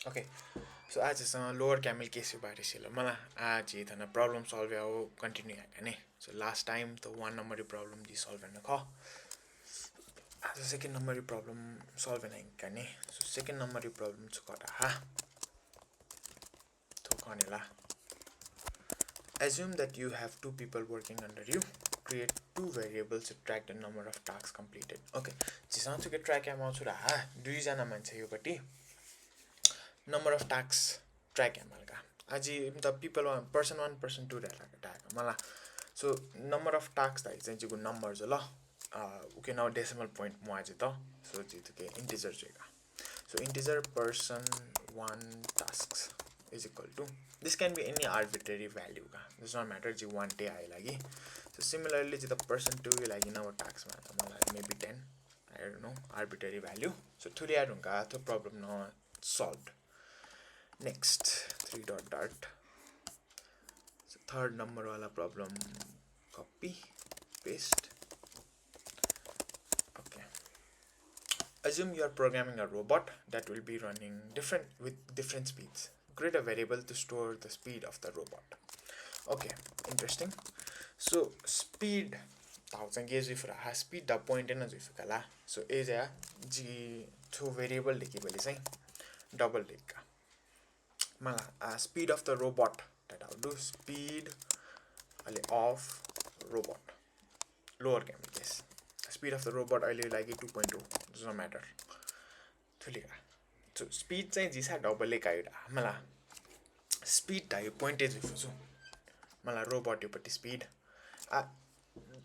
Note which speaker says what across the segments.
Speaker 1: Okay, so आज lower camel case बारे मलाई आज इतना प्रॉब्लम सॉल्व आओ कंटिन्यू है so last time तो 1 number प्रॉब्लम जी सॉल्व करना खा आज सेकंड नंबर प्रॉब्लम सॉल्व करना so second number प्रॉब्लम चुका हा तो कौन ला assume that you have two people working under you create two variables to track the number of tasks completed okay जिसान चुके track am आउँछु रहा दुई जना मान्छे यो पटी number of tasks track एमएलका आज the people one person 1 person 2 रहेको ट्याग मलाई so number of tasks चाहिँ चाहिँ जिको number छ ल okay now decimal point म आज त so जितो के integer चाहिँ so integer person 1 tasks is equal to this can be any arbitrary value ka does not matter ji 1 day आइ लागि so similarly ji the person 2 को लागि number tasks मा त मलाई maybe 10 I don't know arbitrary value so थुरी आउनुका त्यो problem न solved next 3 dot dot so third number wala problem copy paste okay assume you are programming a robot that will be running with different speeds create a variable to store the speed of the robot okay interesting so speed 1000 gauge if ra speed the point na jif kala so is a g two variable leki bali sai double leka mala speed of the robot that I'll do speed of robot lower camel case speed of the robot I'll like 2.2 does not matter so speed चाहिँ जिसा double ले काइडा मला speed ta यो pointage इफुजु मला robot यो पटी speed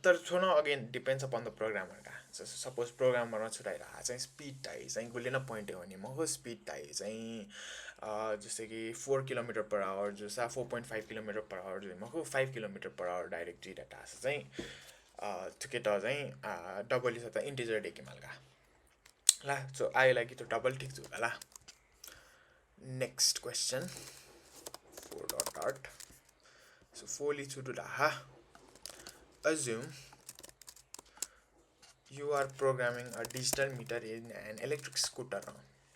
Speaker 1: तर छोनो again depends upon the programmer का so suppose programmer मा छुटाइरा चाहिँ speed टाइ चाहिँ गुले न point हो नि मको speed टाइ चाहिँ जस्तै कि 4 km/h जसा 4.5 km/h जो मको 5 km/h डाइरेक्ट जी डाटा चाहिँ थुके त चाहिँ डबल इस त integer डेके मलगा ला so I like to double ठीक जुगा ला next question 4 dot dot so 4 li chudu ha assume you are programming a digital meter in an electric scooter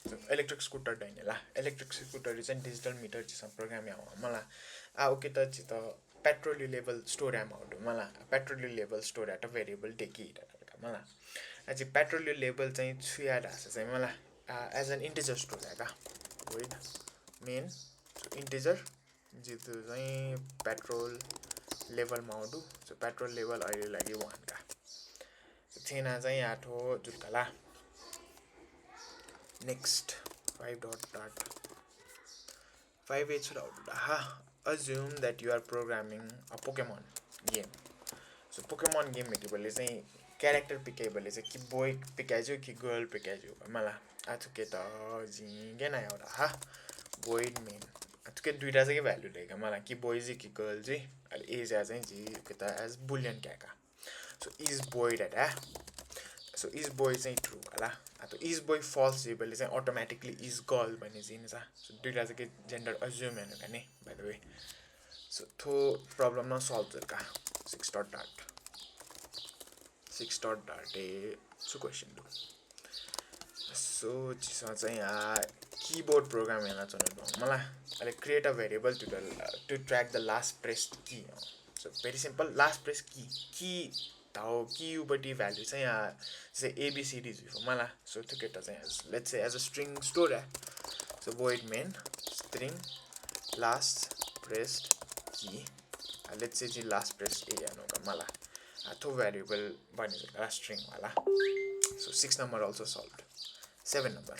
Speaker 1: so electric scooter daine la electric scooter is a digital meter just program ya mala okay ta chita petrol level store amount mala petrol level store at a variable deki mala as a petrol level चाहिँ छुया ढासा चाहिँ मलाई as an integer store हैगा void main so integer जितो चाहिँ petrol level माउडु so petrol level अहिले लागि 1 का so थेना चाहिँ आठो जुल्कला next 5 dot dot 5 h ha assume that you are programming a Pokemon game so Pokemon game मेटिबले चाहिँ character pickable is a ki boy pikachu ki girl pikachu mala atuke ta jinge na एउटा ha void main atuke दुईटा चाहिँ के value दिएका मलाई कि boy जी कि girl जी अहिले एज चाहिँ जी के त as boolean क्याका so is boy data so is boy चाहिँ true होला तो is boy false जेबले चाहिँ automatically is girl भन्ने जिन्छ so दुईटा चाहिँ के gender assume हैन भने by the way so थो problem न solve जका 6 dot dot 6 dot dot so question do so जिसा चाहिँ keyboard program हैन चल्नु मलाई अहिले create a variable to track the last pressed key so very simple last pressed key Tao key बटी value चाहिँ say abcd जिफो मलाई so to get as let's say as a string store so void main string last pressed key let's say the last pressed a हैन मलाई to variable bani string wala so 6 number also solved 7 number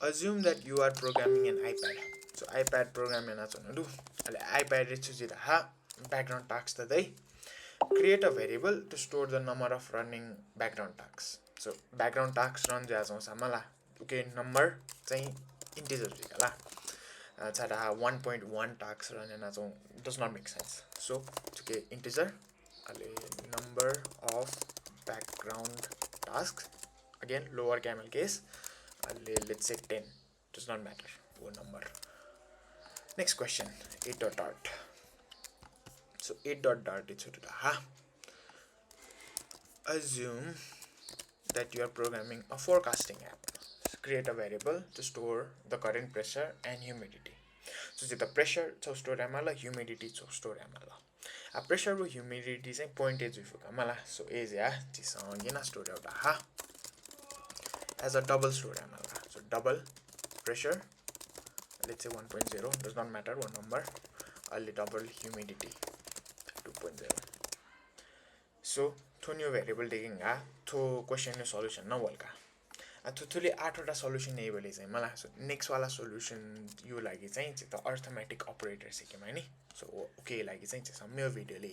Speaker 1: assume that you are programming an iPad so iPad program ena chanu do iPad रे chujira ha background tasks ta dai create a variable to store the number of running background tasks so background tasks run ja jaउँछ मलाई okay number चाहिँ integer जिका ला chada 1.1 tasks run ena chau does not make sense so to get integer number of background tasks again lower camel case let's say 10 does not matter what number next question 8 dot dot so 8 dot dot it's ha assume that you are programming a forecasting app create a variable to store the current pressure and humidity. So the pressure to store amala, humidity to store amala. A pressure with humidity is pointed with amala. So is ya this on store ha as a double store amala. So double pressure, let's say 1.0, does not matter one number, only double humidity 2.0. So two new variable taking to question your solution na volka. थुथुले 8वटा solution एभेले चाहिँ मलाई so next वाला solution यो लागि चाहिँ त अर्थमेटिक अपरेटर सिक्यौँ हैन सो ओके लागि चाहिँ मेरो भिडियोले